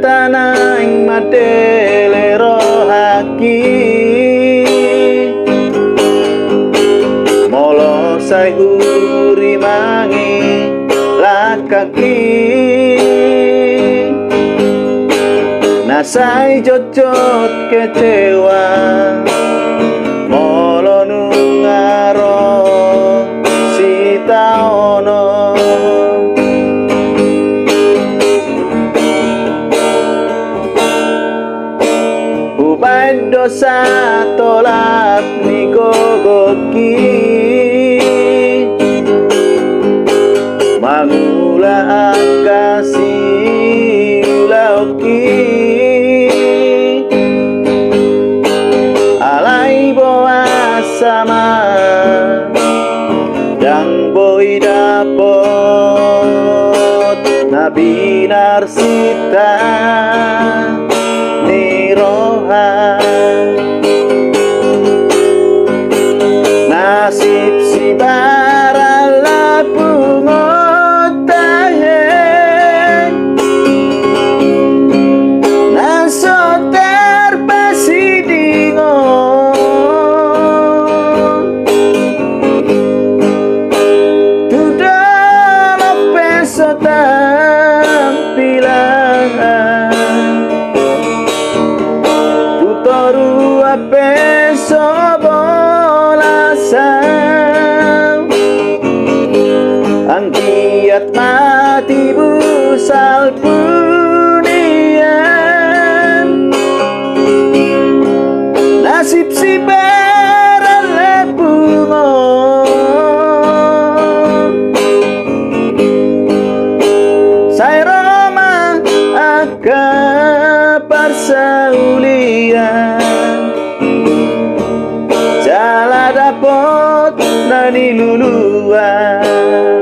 tanah ing madelero haki molo sai uri mangi lakaki nasai jojot kecewa molo nungaro sitaono ubaid dosa tolak nikogoki mangula kasih ulauki alai boa sama yang boi dapot nabi narsita niroha nasib si barala pungotahe naso terpasidingo tudalo peso tampilan tutoru peso bolasan angkiat mati busal punian nasib si barale bungo saya Roma aga persaulian jala dapot nani luluan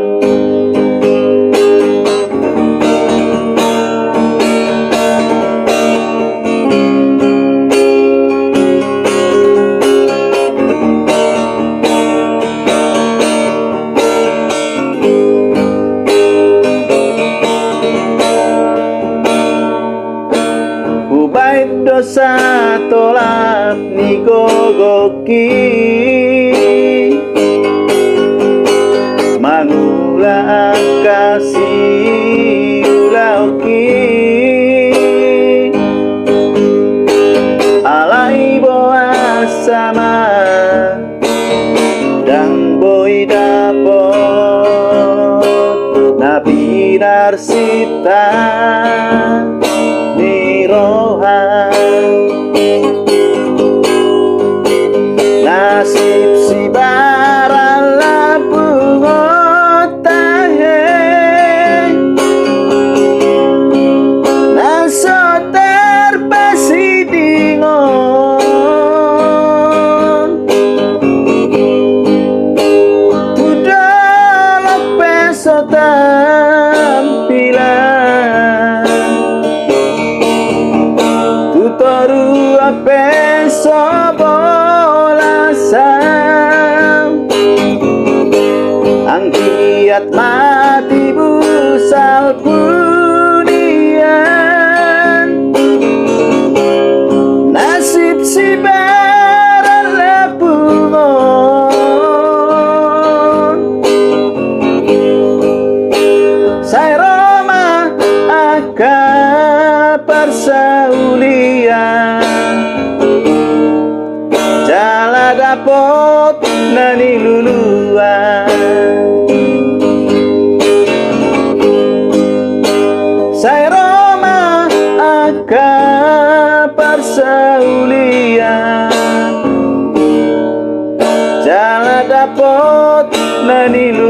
ubaid dosa tolak nikogoki mangula kasih ulauki alai boa sama dan boi dapot nabi narsita niroha nasib si barala pungotahe naso terpasidingo budalo peso tampilan tutoru peso bolasan angkiat mati busal punian nasib si barale bungo saya Roma aga persaulian jala dapot nani luluan saya Roma aga persaulian jala dapot nani luluan